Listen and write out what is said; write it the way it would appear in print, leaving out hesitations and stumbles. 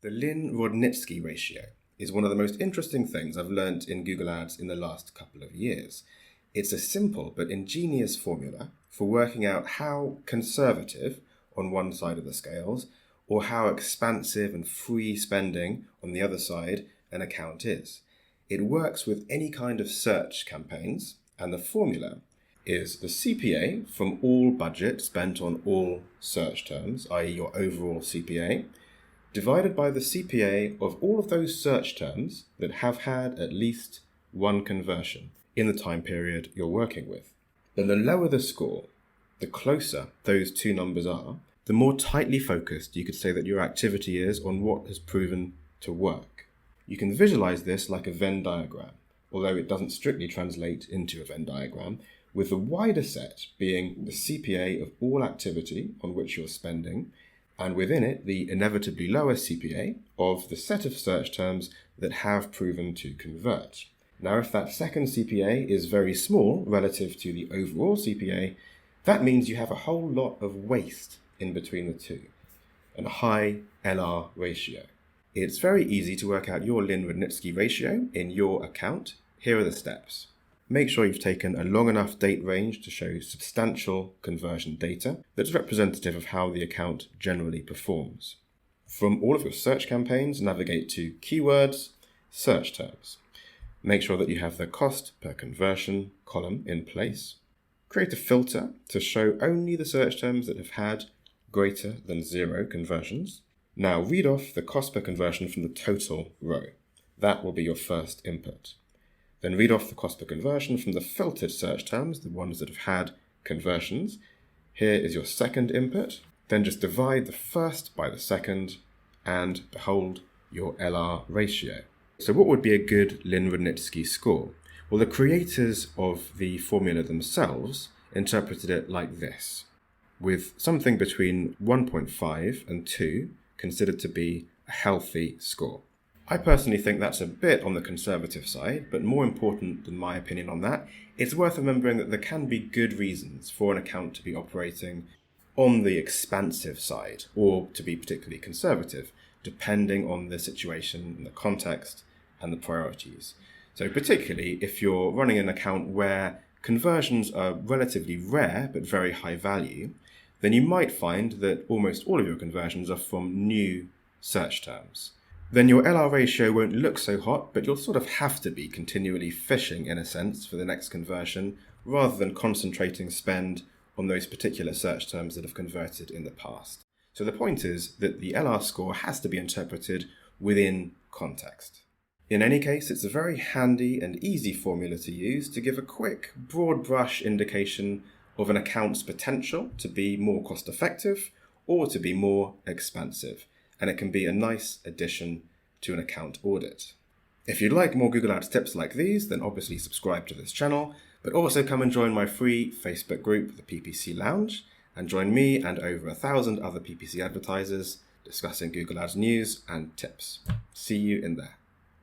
The Lin-Rodnitzy ratio is one of the most interesting things I've learnt in Google Ads in the last couple of years. It's a simple but ingenious formula for working out how conservative on one side of the scales or how expansive and free spending on the other side an account is. It works with any kind of search campaigns, and the formula is the CPA from all budget spent on all search terms, i.e. your overall CPA, divided by the CPA of all of those search terms that have had at least one conversion in the time period you're working with. Then the lower the score, the closer those two numbers are, the more tightly focused you could say that your activity is on what has proven to work. You can visualize this like a Venn diagram, although it doesn't strictly translate into a Venn diagram, with the wider set being the CPA of all activity on which you're spending, and within it the inevitably lower CPA of the set of search terms that have proven to convert. Now, if that second CPA is very small relative to the overall CPA, that means you have a whole lot of waste in between the two, and a high LR ratio. It's very easy to work out your Lin-Rodnitzy ratio in your account. Here are the steps. Make sure you've taken a long enough date range to show substantial conversion data that's representative of how the account generally performs. From all of your search campaigns, navigate to Keywords, Search Terms. Make sure that you have the cost per conversion column in place. Create a filter to show only the search terms that have had greater than 0 conversions. Now read off the cost per conversion from the total row. That will be your first input. Then read off the cost per conversion from the filtered search terms, the ones that have had conversions. Here is your second input. Then just divide the first by the second and behold your LR ratio. So what would be a good Lin-Rodnitzy score? Well, the creators of the formula themselves interpreted it like this, with something between 1.5 and 2 considered to be a healthy score. I personally think that's a bit on the conservative side, but more important than my opinion on that, it's worth remembering that there can be good reasons for an account to be operating on the expansive side or to be particularly conservative, depending on the situation and the context and the priorities. So particularly if you're running an account where conversions are relatively rare but very high value, then you might find that almost all of your conversions are from new search terms. Then your LR ratio won't look so hot, but you'll sort of have to be continually fishing, in a sense, for the next conversion, rather than concentrating spend on those particular search terms that have converted in the past. So the point is that the LR score has to be interpreted within context. In any case, it's a very handy and easy formula to use to give a quick, broad brush indication of an account's potential to be more cost effective or to be more expansive. And it can be a nice addition to an account audit. If you'd like more Google Ads tips like these, then obviously subscribe to this channel, but also come and join my free Facebook group, the PPC Lounge, and join me and over 1,000 other PPC advertisers discussing Google Ads news and tips. See you in there.